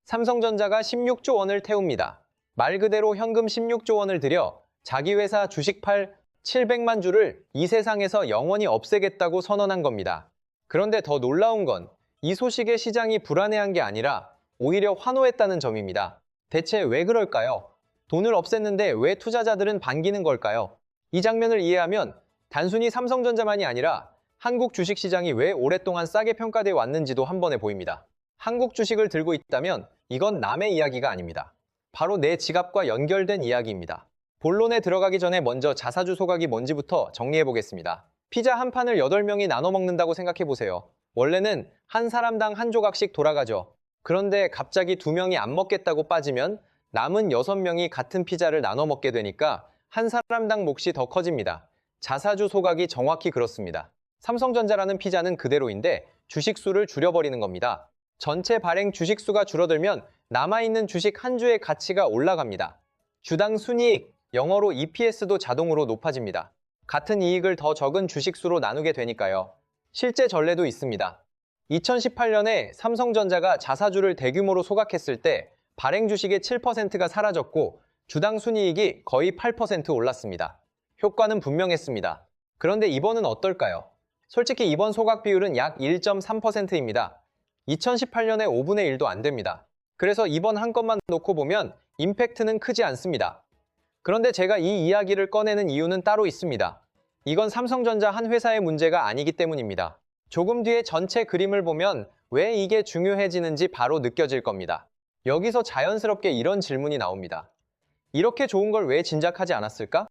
삼성전자가 16조 원을 태웁니다. 말 그대로 현금 16조 원을 들여 자기 회사 주식 팔 700만 주를 이 세상에서 영원히 없애겠다고 선언한 겁니다. 그런데 더 놀라운 건 이 소식에 시장이 불안해한 게 아니라 오히려 환호했다는 점입니다. 대체 왜 그럴까요? 돈을 없앴는데 왜 투자자들은 반기는 걸까요? 이 장면을 이해하면 단순히 삼성전자만이 아니라 한국 주식시장이 왜 오랫동안 싸게 평가돼 왔는지도 한 번에 보입니다. 한국 주식을 들고 있다면 이건 남의 이야기가 아닙니다. 바로 내 지갑과 연결된 이야기입니다. 본론에 들어가기 전에 먼저 자사주 소각이 뭔지부터 정리해보겠습니다. 피자 한 판을 8명이 나눠 먹는다고 생각해보세요. 원래는 한 사람당 한 조각씩 돌아가죠. 그런데 갑자기 2명이 안 먹겠다고 빠지면 남은 6명이 같은 피자를 나눠 먹게 되니까 한 사람당 몫이 더 커집니다. 자사주 소각이 정확히 그렇습니다. 삼성전자라는 피자는 그대로인데 주식수를 줄여버리는 겁니다. 전체 발행 주식수가 줄어들면 남아있는 주식 한 주의 가치가 올라갑니다. 주당 순이익, 영어로 EPS도 자동으로 높아집니다. 같은 이익을 더 적은 주식수로 나누게 되니까요. 실제 전례도 있습니다. 2018년에 삼성전자가 자사주를 대규모로 소각했을 때 발행 주식의 7%가 사라졌고 주당 순이익이 거의 8% 올랐습니다. 효과는 분명했습니다. 그런데 이번은 어떨까요? 솔직히 이번 소각 비율은 약 1.3%입니다. 2018년에 5분의 1도 안 됩니다. 그래서 이번 한 건만 놓고 보면 임팩트는 크지 않습니다. 그런데 제가 이 이야기를 꺼내는 이유는 따로 있습니다. 이건 삼성전자 한 회사의 문제가 아니기 때문입니다. 조금 뒤에 전체 그림을 보면 왜 이게 중요해지는지 바로 느껴질 겁니다. 여기서 자연스럽게 이런 질문이 나옵니다. 이렇게 좋은 걸 왜 진작하지 않았을까?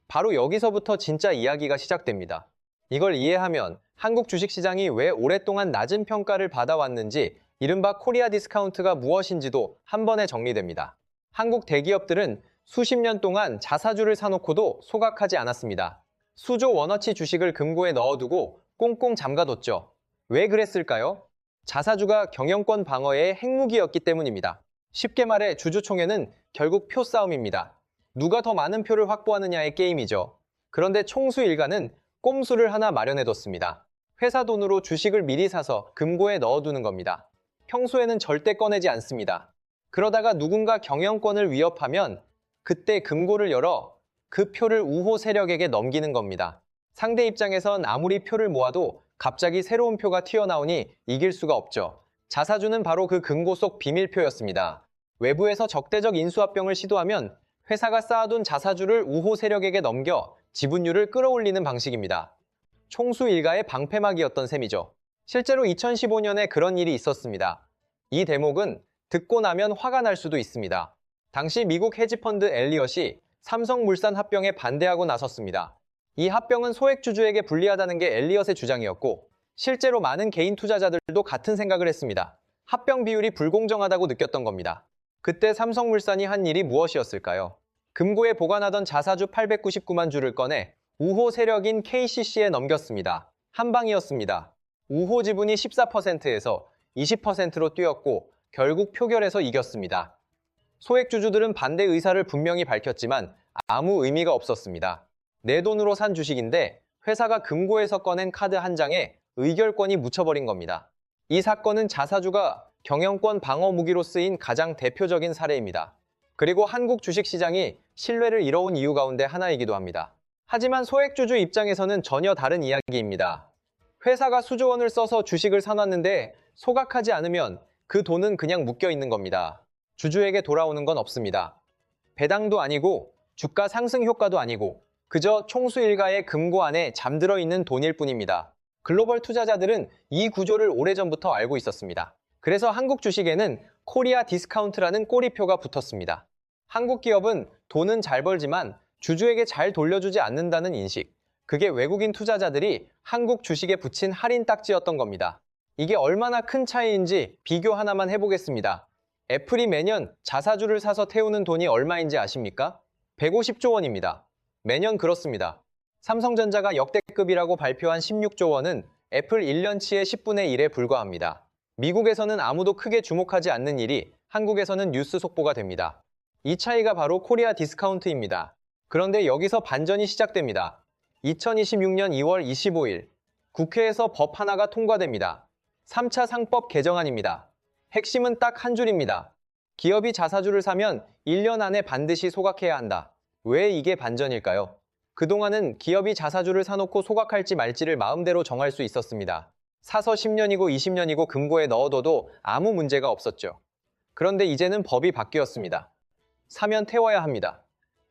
바로 여기서부터 진짜 이야기가 시작됩니다. 이걸 이해하면 한국 주식시장이 왜 오랫동안 낮은 평가를 받아왔는지 이른바 코리아 디스카운트가 무엇인지도 한 번에 정리됩니다. 한국 대기업들은 수십 년 동안 자사주를 사놓고도 소각하지 않았습니다. 수조 원어치 주식을 금고에 넣어두고 꽁꽁 잠가뒀죠. 왜 그랬을까요? 자사주가 경영권 방어의 핵무기였기 때문입니다. 쉽게 말해 주주총회는 결국 표 싸움입니다. 누가 더 많은 표를 확보하느냐의 게임이죠. 그런데 총수 일가는 꼼수를 하나 마련해뒀습니다. 회사 돈으로 주식을 미리 사서 금고에 넣어두는 겁니다. 평소에는 절대 꺼내지 않습니다. 그러다가 누군가 경영권을 위협하면 그때 금고를 열어 그 표를 우호 세력에게 넘기는 겁니다. 상대 입장에선 아무리 표를 모아도 갑자기 새로운 표가 튀어나오니 이길 수가 없죠. 자사주는 바로 그 금고 속 비밀표였습니다. 외부에서 적대적 인수합병을 시도하면 회사가 쌓아둔 자사주를 우호 세력에게 넘겨 지분율을 끌어올리는 방식입니다. 총수 일가의 방패막이었던 셈이죠. 실제로 2015년에 그런 일이 있었습니다. 이 대목은 듣고 나면 화가 날 수도 있습니다. 당시 미국 헤지펀드 엘리엇이 삼성물산 합병에 반대하고 나섰습니다. 이 합병은 소액주주에게 불리하다는 게 엘리엇의 주장이었고 실제로 많은 개인 투자자들도 같은 생각을 했습니다. 합병 비율이 불공정하다고 느꼈던 겁니다. 그때 삼성물산이 한 일이 무엇이었을까요? 금고에 보관하던 자사주 899만 주를 꺼내 우호 세력인 KCC에 넘겼습니다. 한 방이었습니다. 우호 지분이 14%에서 20%로 뛰었고 결국 표결에서 이겼습니다. 소액주주들은 반대 의사를 분명히 밝혔지만 아무 의미가 없었습니다. 내 돈으로 산 주식인데 회사가 금고에서 꺼낸 카드 한 장에 의결권이 묻혀버린 겁니다. 이 사건은 자사주가 경영권 방어 무기로 쓰인 가장 대표적인 사례입니다. 그리고 한국 주식시장이 신뢰를 잃어온 이유 가운데 하나이기도 합니다. 하지만 소액주주 입장에서는 전혀 다른 이야기입니다. 회사가 수조 원을 써서 주식을 사놨는데 소각하지 않으면 그 돈은 그냥 묶여 있는 겁니다. 주주에게 돌아오는 건 없습니다. 배당도 아니고 주가 상승 효과도 아니고 그저 총수 일가의 금고 안에 잠들어 있는 돈일 뿐입니다. 글로벌 투자자들은 이 구조를 오래전부터 알고 있었습니다. 그래서 한국 주식에는 코리아 디스카운트라는 꼬리표가 붙었습니다. 한국 기업은 돈은 잘 벌지만 주주에게 잘 돌려주지 않는다는 인식, 그게 외국인 투자자들이 한국 주식에 붙인 할인 딱지였던 겁니다. 이게 얼마나 큰 차이인지 비교 하나만 해보겠습니다. 애플이 매년 자사주를 사서 태우는 돈이 얼마인지 아십니까? 150조 원입니다. 매년 그렇습니다. 삼성전자가 역대급이라고 발표한 16조 원은 애플 1년치의 10분의 1에 불과합니다. 미국에서는 아무도 크게 주목하지 않는 일이 한국에서는 뉴스 속보가 됩니다. 이 차이가 바로 코리아 디스카운트입니다. 그런데 여기서 반전이 시작됩니다. 2026년 2월 25일 국회에서 법 하나가 통과됩니다. 3차 상법 개정안입니다. 핵심은 딱 한 줄입니다. 기업이 자사주를 사면 1년 안에 반드시 소각해야 한다. 왜 이게 반전일까요? 그동안은 기업이 자사주를 사놓고 소각할지 말지를 마음대로 정할 수 있었습니다. 사서 10년이고 20년이고 금고에 넣어둬도 아무 문제가 없었죠. 그런데 이제는 법이 바뀌었습니다. 사면 태워야 합니다.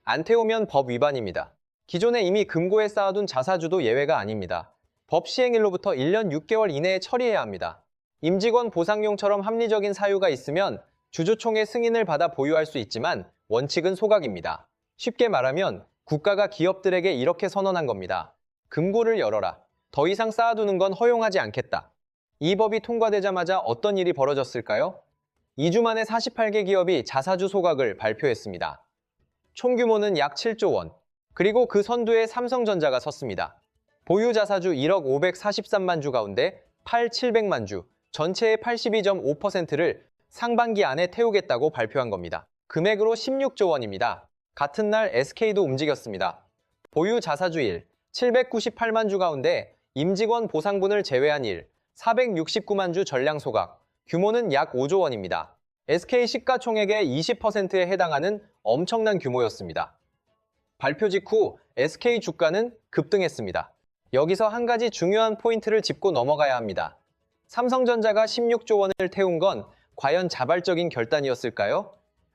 안 태우면 법 위반입니다. 기존에 이미 금고에 쌓아둔 자사주도 예외가 아닙니다. 법 시행일로부터 1년 6개월 이내에 처리해야 합니다. 임직원 보상용처럼 합리적인 사유가 있으면 주주총회 승인을 받아 보유할 수 있지만 원칙은 소각입니다. 쉽게 말하면 국가가 기업들에게 이렇게 선언한 겁니다. 금고를 열어라. 더 이상 쌓아두는 건 허용하지 않겠다. 이 법이 통과되자마자 어떤 일이 벌어졌을까요? 2주 만에 48개 기업이 자사주 소각을 발표했습니다. 총 규모는 약 7조 원. 그리고 그 선두에 삼성전자가 섰습니다. 보유 자사주 1억 543만 주 가운데 700만 주, 전체의 82.5%를 상반기 안에 태우겠다고 발표한 겁니다. 금액으로 16조 원입니다. 같은 날 SK도 움직였습니다. 보유 자사주 1, 798만 주 가운데 임직원 보상분을 제외한 469만 주 전량 소각, 규모는 약 5조 원입니다. SK 시가총액의 20%에 해당하는 엄청난 규모였습니다. 발표 직후 SK 주가는 급등했습니다. 여기서 한 가지 중요한 포인트를 짚고 넘어가야 합니다. 삼성전자가 16조 원을 태운 건 과연 자발적인 결단이었을까요?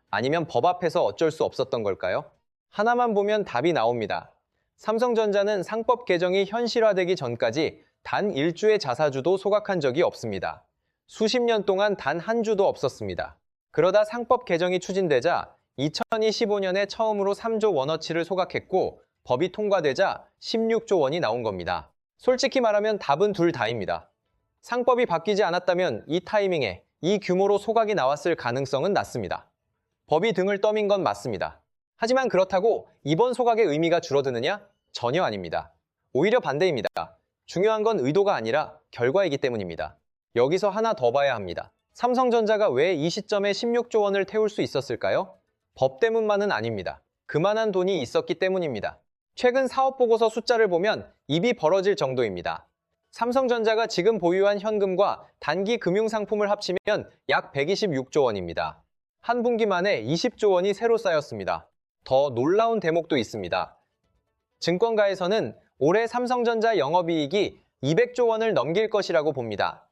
아니면 법 앞에서 어쩔 수 없었던 걸까요? 하나만 보면 답이 나옵니다. 삼성전자는 상법 개정이 현실화되기 전까지 단 1주의 자사주도 소각한 적이 없습니다. 수십 년 동안 단 한 주도 없었습니다. 그러다 상법 개정이 추진되자 2025년에 처음으로 3조 원어치를 소각했고 법이 통과되자 16조 원이 나온 겁니다. 솔직히 말하면 답은 둘 다입니다. 상법이 바뀌지 않았다면 이 타이밍에 이 규모로 소각이 나왔을 가능성은 낮습니다. 법이 등을 떠민 건 맞습니다. 하지만 그렇다고 이번 소각의 의미가 줄어드느냐? 전혀 아닙니다. 오히려 반대입니다. 중요한 건 의도가 아니라 결과이기 때문입니다. 여기서 하나 더 봐야 합니다. 삼성전자가 왜 이 시점에 16조 원을 태울 수 있었을까요? 법 때문만은 아닙니다. 그만한 돈이 있었기 때문입니다. 최근 사업보고서 숫자를 보면 입이 벌어질 정도입니다. 삼성전자가 지금 보유한 현금과 단기 금융상품을 합치면 약 126조 원입니다. 한 분기 만에 20조 원이 새로 쌓였습니다. 더 놀라운 대목도 있습니다. 증권가에서는 올해 삼성전자 영업이익이 200조 원을 넘길 것이라고 봅니다.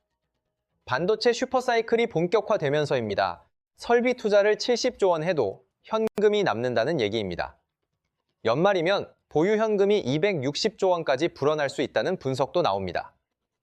반도체 슈퍼사이클이 본격화되면서입니다. 설비 투자를 70조 원 해도 현금이 남는다는 얘기입니다. 연말이면 보유 현금이 260조 원까지 불어날 수 있다는 분석도 나옵니다.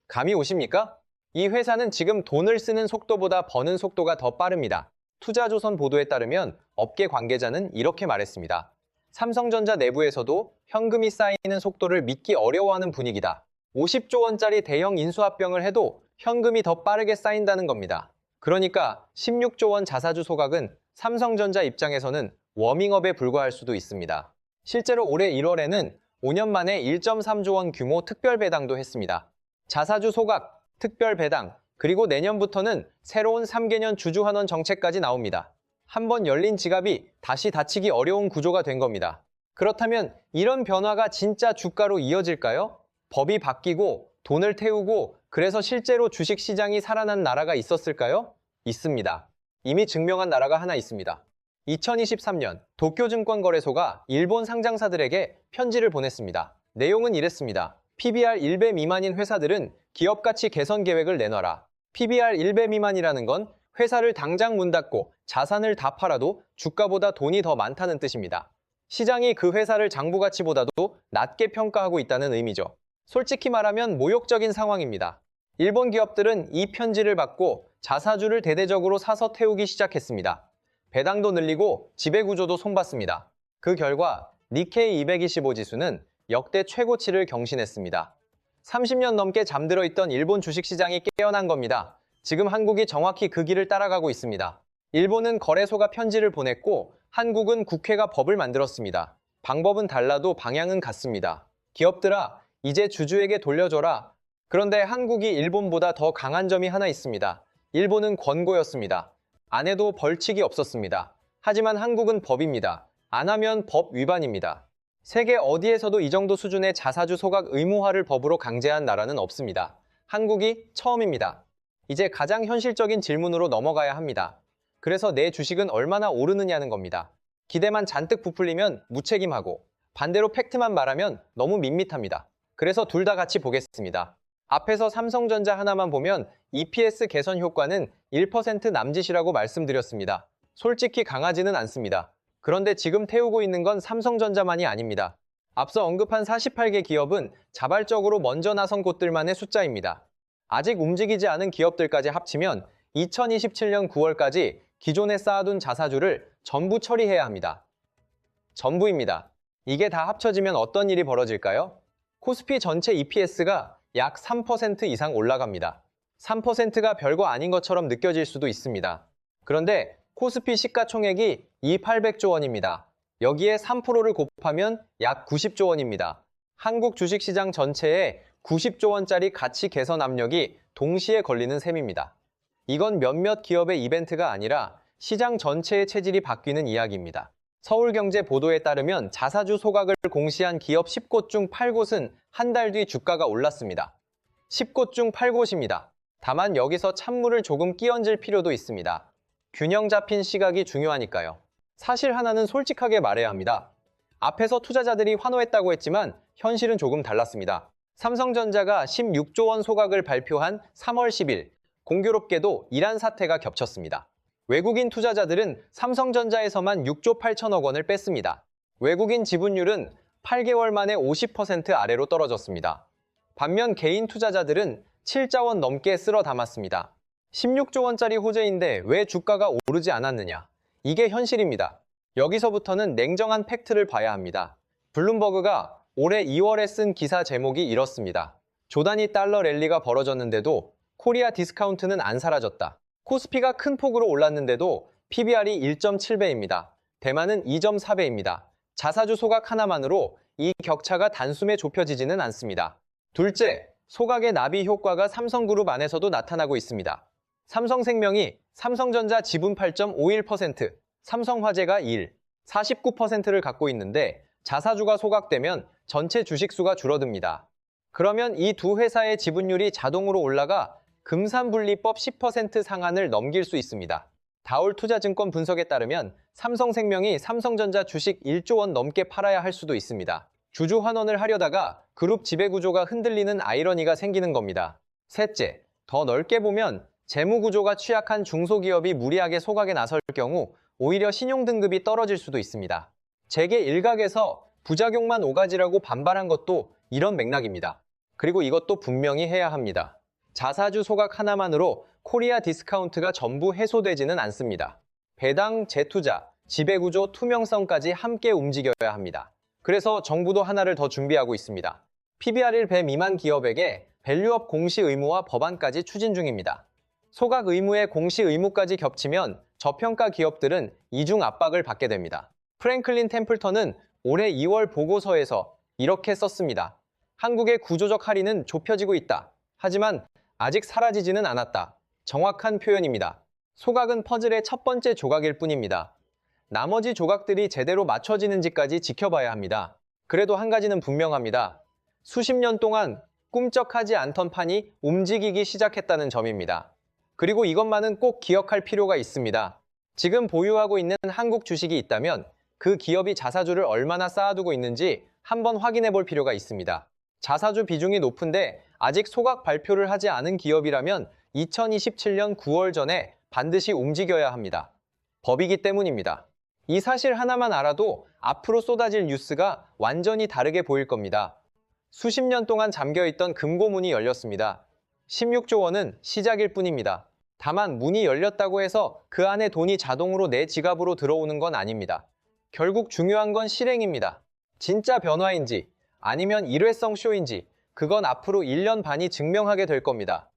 감이 오십니까? 이 회사는 지금 돈을 쓰는 속도보다 버는 속도가 더 빠릅니다. 투자조선 보도에 따르면 업계 관계자는 이렇게 말했습니다. 삼성전자 내부에서도 현금이 쌓이는 속도를 믿기 어려워하는 분위기다. 50조 원짜리 대형 인수합병을 해도 현금이 더 빠르게 쌓인다는 겁니다. 그러니까 16조 원 자사주 소각은 삼성전자 입장에서는 워밍업에 불과할 수도 있습니다. 실제로 올해 1월에는 5년 만에 1.3조 원 규모 특별 배당도 했습니다. 자사주 소각, 특별 배당, 그리고 내년부터는 새로운 3개년 주주환원 정책까지 나옵니다. 한번 열린 지갑이 다시 닫히기 어려운 구조가 된 겁니다. 그렇다면 이런 변화가 진짜 주가로 이어질까요? 법이 바뀌고 돈을 태우고 그래서 실제로 주식시장이 살아난 나라가 있었을까요? 있습니다. 이미 증명한 나라가 하나 있습니다. 2023년 도쿄증권거래소가 일본 상장사들에게 편지를 보냈습니다. 내용은 이랬습니다. PBR 1배 미만인 회사들은 기업가치 개선 계획을 내놔라. PBR 1배 미만이라는 건 회사를 당장 문 닫고 자산을 다 팔아도 주가보다 돈이 더 많다는 뜻입니다. 시장이 그 회사를 장부가치보다도 낮게 평가하고 있다는 의미죠. 솔직히 말하면 모욕적인 상황입니다. 일본 기업들은 이 편지를 받고 자사주를 대대적으로 사서 태우기 시작했습니다. 배당도 늘리고 지배구조도 손봤습니다. 그 결과 니케이 225 지수는 역대 최고치를 경신했습니다. 30년 넘게 잠들어 있던 일본 주식시장이 깨어난 겁니다. 지금 한국이 정확히 그 길을 따라가고 있습니다. 일본은 거래소가 편지를 보냈고 한국은 국회가 법을 만들었습니다. 방법은 달라도 방향은 같습니다. 기업들아, 이제 주주에게 돌려줘라. 그런데 한국이 일본보다 더 강한 점이 하나 있습니다. 일본은 권고였습니다. 안 해도 벌칙이 없었습니다. 하지만 한국은 법입니다. 안 하면 법 위반입니다. 세계 어디에서도 이 정도 수준의 자사주 소각 의무화를 법으로 강제한 나라는 없습니다. 한국이 처음입니다. 이제 가장 현실적인 질문으로 넘어가야 합니다. 그래서 내 주식은 얼마나 오르느냐는 겁니다. 기대만 잔뜩 부풀리면 무책임하고 반대로 팩트만 말하면 너무 밋밋합니다. 그래서 둘 다 같이 보겠습니다. 앞에서 삼성전자 하나만 보면 EPS 개선 효과는 1% 남짓이라고 말씀드렸습니다. 솔직히 강하지는 않습니다. 그런데 지금 태우고 있는 건 삼성전자만이 아닙니다. 앞서 언급한 48개 기업은 자발적으로 먼저 나선 곳들만의 숫자입니다. 아직 움직이지 않은 기업들까지 합치면 2027년 9월까지 기존에 쌓아둔 자사주를 전부 처리해야 합니다. 전부입니다. 이게 다 합쳐지면 어떤 일이 벌어질까요? 코스피 전체 EPS가 약 3% 이상 올라갑니다. 3%가 별거 아닌 것처럼 느껴질 수도 있습니다. 그런데 코스피 시가총액이 2,800조 원입니다. 여기에 3%를 곱하면 약 90조 원입니다. 한국 주식시장 전체에 90조 원짜리 가치 개선 압력이 동시에 걸리는 셈입니다. 이건 몇몇 기업의 이벤트가 아니라 시장 전체의 체질이 바뀌는 이야기입니다. 서울경제 보도에 따르면 자사주 소각을 공시한 기업 10곳 중 8곳은 한 달 뒤 주가가 올랐습니다. 10곳 중 8곳입니다. 다만 여기서 찬물을 조금 끼얹을 필요도 있습니다. 균형 잡힌 시각이 중요하니까요. 사실 하나는 솔직하게 말해야 합니다. 앞에서 투자자들이 환호했다고 했지만 현실은 조금 달랐습니다. 삼성전자가 16조 원 소각을 발표한 3월 10일, 공교롭게도 이란 사태가 겹쳤습니다. 외국인 투자자들은 삼성전자에서만 6조 8천억 원을 뺐습니다. 외국인 지분율은 8개월 만에 50% 아래로 떨어졌습니다. 반면 개인 투자자들은 7조 원 넘게 쓸어 담았습니다. 16조 원짜리 호재인데 왜 주가가 오르지 않았느냐? 이게 현실입니다. 여기서부터는 냉정한 팩트를 봐야 합니다. 블룸버그가 올해 2월에 쓴 기사 제목이 이렇습니다. 조단위 달러 랠리가 벌어졌는데도 코리아 디스카운트는 안 사라졌다. 코스피가 큰 폭으로 올랐는데도 PBR이 1.7배입니다. 대만은 2.4배입니다. 자사주 소각 하나만으로 이 격차가 단숨에 좁혀지지는 않습니다. 둘째, 소각의 나비 효과가 삼성그룹 안에서도 나타나고 있습니다. 삼성생명이 삼성전자 지분 8.51%, 삼성화재가 49%를 갖고 있는데 자사주가 소각되면 전체 주식수가 줄어듭니다. 그러면 이 두 회사의 지분율이 자동으로 올라가 금산분리법 10% 상한을 넘길 수 있습니다. 다올투자증권 분석에 따르면 삼성생명이 삼성전자 주식 1조 원 넘게 팔아야 할 수도 있습니다. 주주 환원을 하려다가 그룹 지배구조가 흔들리는 아이러니가 생기는 겁니다. 셋째, 더 넓게 보면 재무구조가 취약한 중소기업이 무리하게 소각에 나설 경우 오히려 신용등급이 떨어질 수도 있습니다. 재계 일각에서 부작용만 오가지라고 반발한 것도 이런 맥락입니다. 그리고 이것도 분명히 해야 합니다. 자사주 소각 하나만으로 코리아 디스카운트가 전부 해소되지는 않습니다. 배당, 재투자, 지배구조, 투명성까지 함께 움직여야 합니다. 그래서 정부도 하나를 더 준비하고 있습니다. PBR 1배 미만 기업에게 밸류업 공시 의무와 법안까지 추진 중입니다. 소각 의무의 공시 의무까지 겹치면 저평가 기업들은 이중 압박을 받게 됩니다. 프랭클린 템플턴은 올해 2월 보고서에서 이렇게 썼습니다. 한국의 구조적 할인은 좁혀지고 있다. 하지만 아직 사라지지는 않았다. 정확한 표현입니다. 소각은 퍼즐의 첫 번째 조각일 뿐입니다. 나머지 조각들이 제대로 맞춰지는지까지 지켜봐야 합니다. 그래도 한 가지는 분명합니다. 수십 년 동안 꿈쩍하지 않던 판이 움직이기 시작했다는 점입니다. 그리고 이것만은 꼭 기억할 필요가 있습니다. 지금 보유하고 있는 한국 주식이 있다면 그 기업이 자사주를 얼마나 쌓아두고 있는지 한번 확인해 볼 필요가 있습니다. 자사주 비중이 높은데 아직 소각 발표를 하지 않은 기업이라면 2027년 9월 전에 반드시 움직여야 합니다. 법이기 때문입니다. 이 사실 하나만 알아도 앞으로 쏟아질 뉴스가 완전히 다르게 보일 겁니다. 수십 년 동안 잠겨있던 금고문이 열렸습니다. 16조 원은 시작일 뿐입니다. 다만 문이 열렸다고 해서 그 안에 돈이 자동으로 내 지갑으로 들어오는 건 아닙니다. 결국 중요한 건 실행입니다. 진짜 변화인지 아니면 일회성 쇼인지 그건 앞으로 1년 반이 증명하게 될 겁니다.